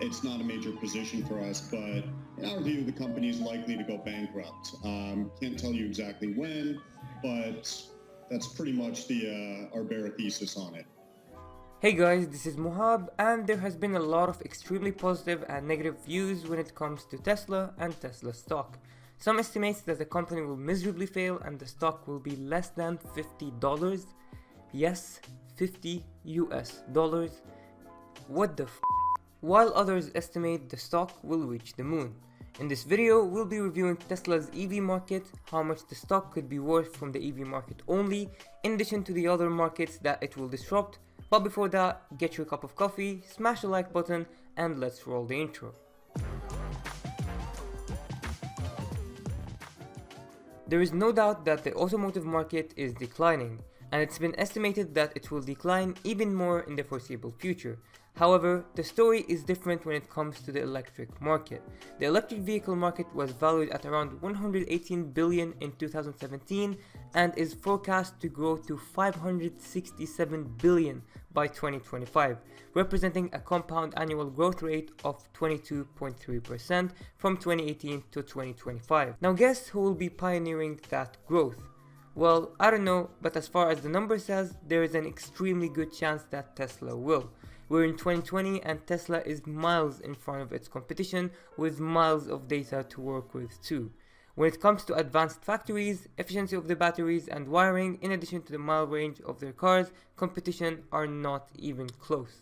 it's not a major position for us, but in our view, the company is likely to go bankrupt. Can't tell you exactly when, but that's pretty much our bare thesis on it. Hey guys, this is Muhab, and there has been a lot of extremely positive and negative views when it comes to Tesla and Tesla stock. Some estimates that the company will miserably fail and the stock will be less than $50. Yes, 50 US dollars. What the f? While others estimate the stock will reach the moon. In this video, we'll be reviewing Tesla's EV market, how much the stock could be worth from the EV market only, in addition to the other markets that it will disrupt. But before that, get your cup of coffee, smash the like button, and let's roll the intro. There is no doubt that the automotive market is declining, and it's been estimated that it will decline even more in the foreseeable future. However, the story is different when it comes to the electric market. The electric vehicle market was valued at around 118 billion in 2017 and is forecast to grow to 567 billion by 2025, representing a compound annual growth rate of 22.3% from 2018 to 2025. Now guess who will be pioneering that growth? Well, I don't know, but as far as the number says, there is an extremely good chance that Tesla will. We're in 2020 and Tesla is miles in front of its competition with miles of data to work with too. When it comes to advanced factories, efficiency of the batteries and wiring, in addition to the mile range of their cars, competition are not even close.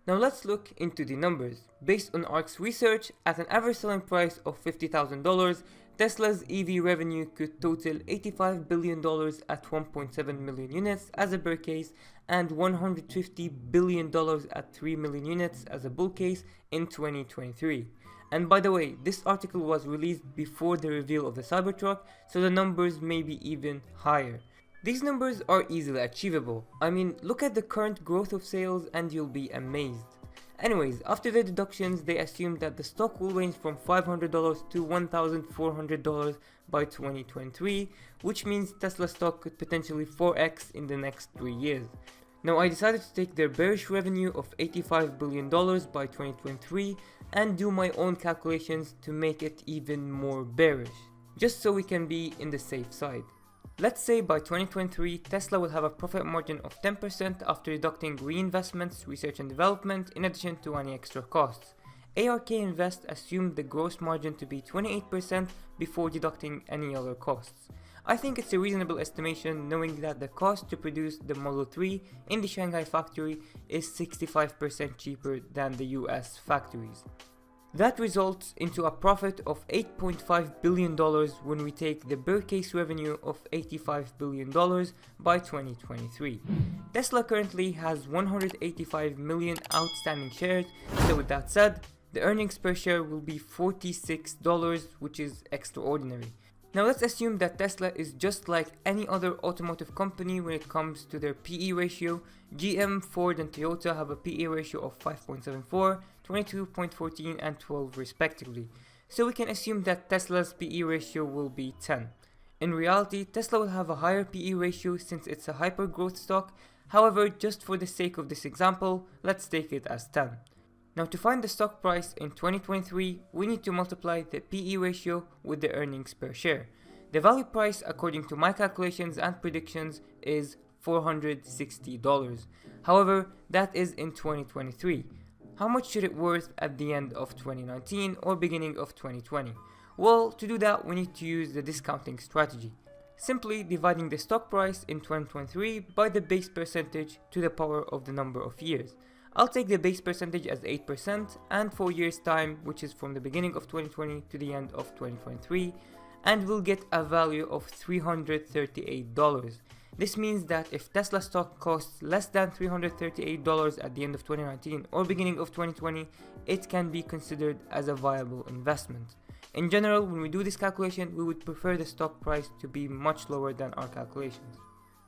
Now let's look into the numbers. Based on ARC's research, at an average selling price of $50,000, Tesla's EV revenue could total $85 billion at 1.7 million units as a bear case and $150 billion at 3 million units as a bull case in 2023. And by the way, this article was released before the reveal of the Cybertruck, so the numbers may be even higher. These numbers are easily achievable. I mean, look at the current growth of sales and you'll be amazed. Anyways, after the deductions, they assumed that the stock will range from $500 to $1,400 by 2023, which means Tesla stock could potentially 4x in the next 3 years. Now I decided to take their bearish revenue of $85 billion by 2023 and do my own calculations to make it even more bearish, just so we can be in the safe side. Let's say by 2023, Tesla will have a profit margin of 10% after deducting reinvestments, research and development, in addition to any extra costs. ARK Invest assumed the gross margin to be 28% before deducting any other costs. I think it's a reasonable estimation knowing that the cost to produce the Model 3 in the Shanghai factory is 65% cheaper than the US factories. That results into a profit of $8.5 billion when we take the bear case revenue of $85 billion by 2023. Tesla currently has 185 million outstanding shares, so with that said, the earnings per share will be $46, which is extraordinary. Now let's assume that Tesla is just like any other automotive company when it comes to their PE ratio. GM, Ford and Toyota have a PE ratio of 5.74, 22.14 and 12 respectively. So we can assume that Tesla's PE ratio will be 10. In reality, Tesla will have a higher PE ratio since it's a hyper-growth stock. However, just for the sake of this example, let's take it as 10. Now to find the stock price in 2023, we need to multiply the PE ratio with the earnings per share. The value price according to my calculations and predictions is $460. However, that is in 2023. How much should it worth at the end of 2019 or beginning of 2020? Well, to do that we need to use the discounting strategy. Simply dividing the stock price in 2023 by the base percentage to the power of the number of years. I'll take the base percentage as 8% and 4 years time, which is from the beginning of 2020 to the end of 2023, and we'll get a value of $338. This means that if Tesla stock costs less than $338 at the end of 2019 or beginning of 2020, it can be considered as a viable investment. In general, when we do this calculation, we would prefer the stock price to be much lower than our calculations.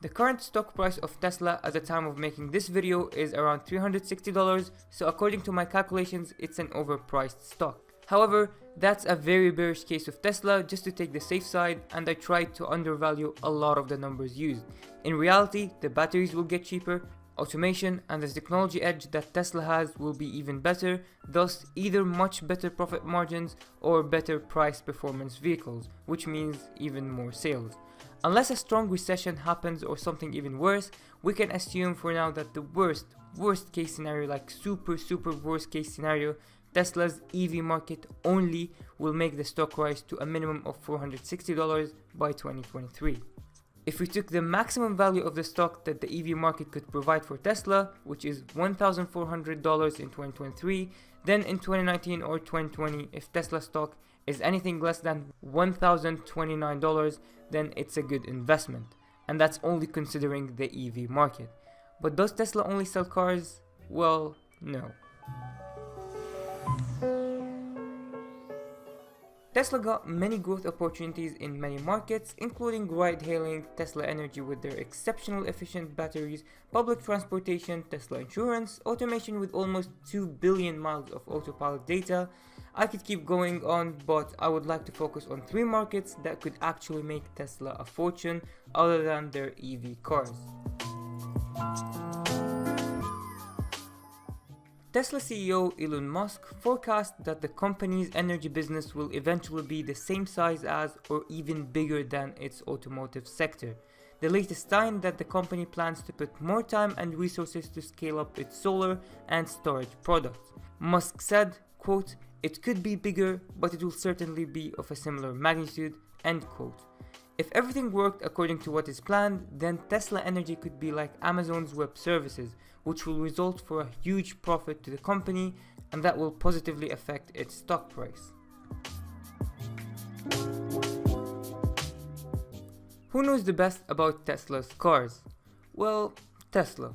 The current stock price of Tesla at the time of making this video is around $360, so according to my calculations, it's an overpriced stock. However, that's a very bearish case of Tesla just to take the safe side, and I tried to undervalue a lot of the numbers used. In reality, the batteries will get cheaper, Automation and the technology edge that Tesla has will be even better, thus either much better profit margins or better price performance vehicles, which means even more sales. Unless a strong recession happens or something even worse, we can assume for now that the worst case scenario, like super worst case scenario, Tesla's EV market only will make the stock rise to a minimum of $460 by 2023. If we took the maximum value of the stock that the EV market could provide for Tesla, which is $1,400 in 2023, then in 2019 or 2020, if Tesla stock is anything less than $1,029, then it's a good investment. And that's only considering the EV market. But does Tesla only sell cars? Well, no. Tesla got many growth opportunities in many markets, including ride-hailing, Tesla Energy with their exceptional efficient batteries, public transportation, Tesla insurance, automation with almost 2 billion miles of autopilot data. I could keep going on, but I would like to focus on 3 markets that could actually make Tesla a fortune other than their EV cars. Tesla CEO Elon Musk forecast that the company's energy business will eventually be the same size as or even bigger than its automotive sector. The latest sign that the company plans to put more time and resources to scale up its solar and storage products. Musk said, quote, "It could be bigger, but it will certainly be of a similar magnitude," end quote. If everything worked according to what is planned, then Tesla Energy could be like Amazon's web services, which will result for a huge profit to the company, and that will positively affect its stock price. Who knows the best about Tesla's cars? Well, Tesla.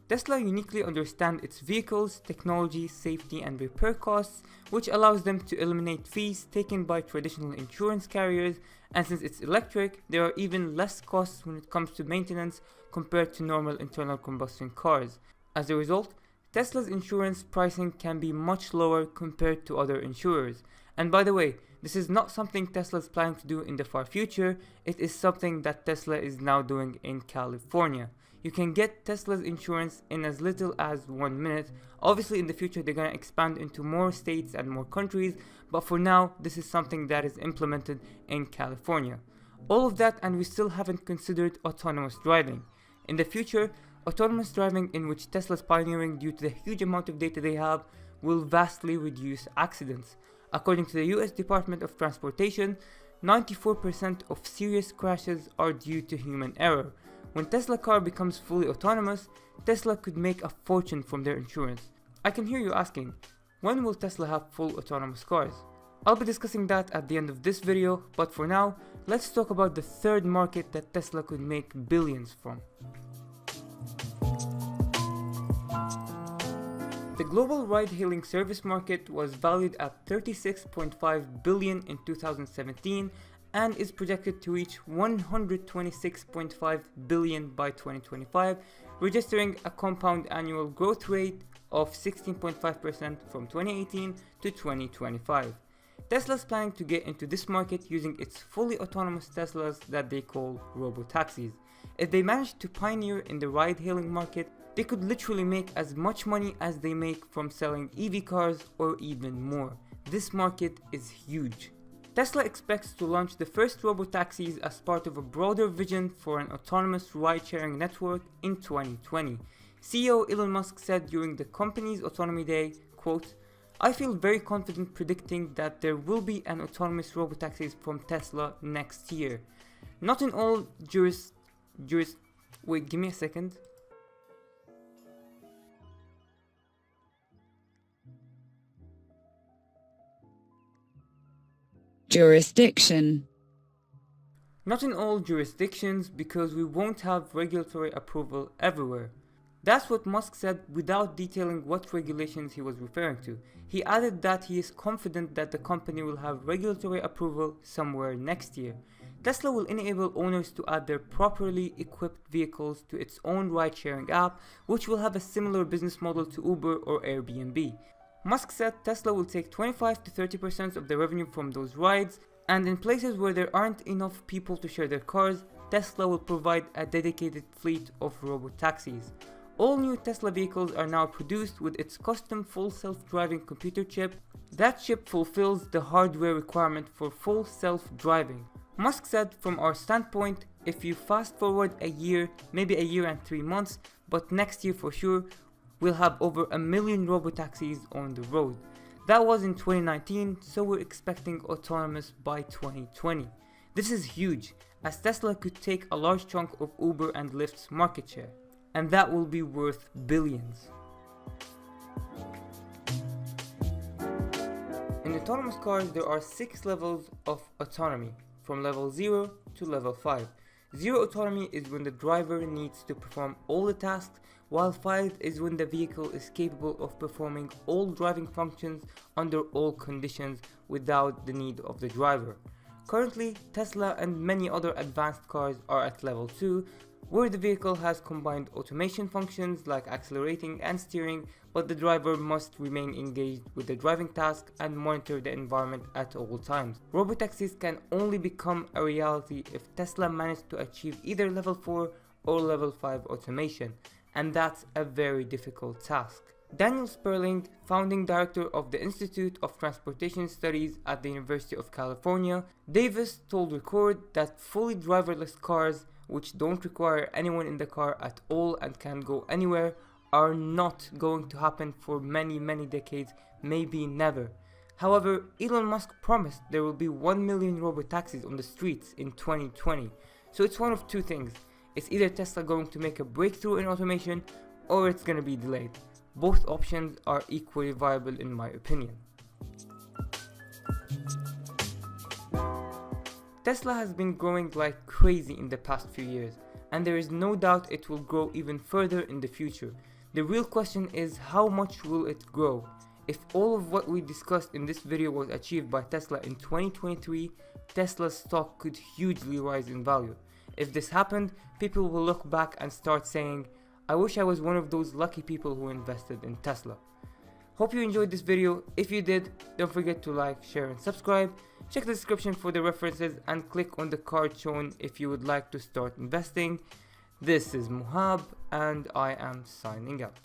Tesla uniquely understands its vehicles, technology, safety and repair costs, which allows them to eliminate fees taken by traditional insurance carriers, and since it's electric, there are even less costs when it comes to maintenance compared to normal internal combustion cars. As a result, Tesla's insurance pricing can be much lower compared to other insurers. And by the way, this is not something Tesla is planning to do in the far future, it is something that Tesla is now doing in California. You can get Tesla's insurance in as little as 1 minute. Obviously in the future they're going to expand into more states and more countries, but for now this is something that is implemented in California. All of that, and we still haven't considered autonomous driving. In the future, autonomous driving, in which Tesla is pioneering due to the huge amount of data they have, will vastly reduce accidents. According to the US Department of Transportation, 94% of serious crashes are due to human error. When Tesla car becomes fully autonomous, Tesla could make a fortune from their insurance. I can hear you asking, when will Tesla have full autonomous cars? I'll be discussing that at the end of this video, but for now, let's talk about the third market that Tesla could make billions from. The global ride-hailing service market was valued at $36.5 billion in 2017 and is projected to reach $126.5 billion by 2025, registering a compound annual growth rate of 16.5% from 2018 to 2025. Tesla is planning to get into this market using its fully autonomous Teslas that they call Robotaxis. If they manage to pioneer in the ride-hailing market, they could literally make as much money as they make from selling EV cars or even more. This market is huge. Tesla expects to launch the first Robotaxis as part of a broader vision for an autonomous ride-sharing network in 2020. CEO Elon Musk said during the company's Autonomy Day, quote, "I feel very confident predicting that there will be an autonomous Robotaxis from Tesla next year. Not in all wait, give me a second. Jurisdiction. Not in all jurisdictions, because we won't have regulatory approval everywhere." That's what Musk said without detailing what regulations he was referring to. He added that he is confident that the company will have regulatory approval somewhere next year. Tesla will enable owners to add their properly equipped vehicles to its own ride-sharing app, which will have a similar business model to Uber or Airbnb. Musk said Tesla will take 25 to 30% of the revenue from those rides, and in places where there aren't enough people to share their cars, Tesla will provide a dedicated fleet of Robotaxis. All new Tesla vehicles are now produced with its custom full self-driving computer chip. That chip fulfills the hardware requirement for full self-driving. Musk said, from our standpoint, if you fast forward a year, maybe a year and 3 months, but next year for sure, we'll have over 1 million robotaxis on the road. That was in 2019, so we're expecting autonomous by 2020. This is huge, as Tesla could take a large chunk of Uber and Lyft's market share, and that will be worth billions. In autonomous cars, there are 6 levels of autonomy, from level 0 to level 5. 0 autonomy is when the driver needs to perform all the tasks, while 5 is when the vehicle is capable of performing all driving functions under all conditions without the need of the driver. Currently, Tesla and many other advanced cars are at level 2, where the vehicle has combined automation functions like accelerating and steering, but the driver must remain engaged with the driving task and monitor the environment at all times. Robotaxis can only become a reality if Tesla managed to achieve either level 4 or level 5 automation, and that's a very difficult task. Daniel Sperling, founding director of the Institute of Transportation Studies at the University of California, Davis told Record that fully driverless cars, which don't require anyone in the car at all and can go anywhere, are not going to happen for many decades, maybe never. However, Elon Musk promised there will be 1 million robotaxis on the streets in 2020, so it's one of two things. It's either Tesla going to make a breakthrough in automation, or it's going to be delayed. Both options are equally viable in my opinion. Tesla has been growing like crazy in the past few years, and there is no doubt it will grow even further in the future. The real question is, how much will it grow? If all of what we discussed in this video was achieved by Tesla in 2023, Tesla's stock could hugely rise in value. If this happened, people will look back and start saying, I wish I was one of those lucky people who invested in Tesla. Hope you enjoyed this video. If you did, don't forget to like, share and subscribe. Check the description for the references and click on the card shown if you would like to start investing. This is Muhab and I am signing out.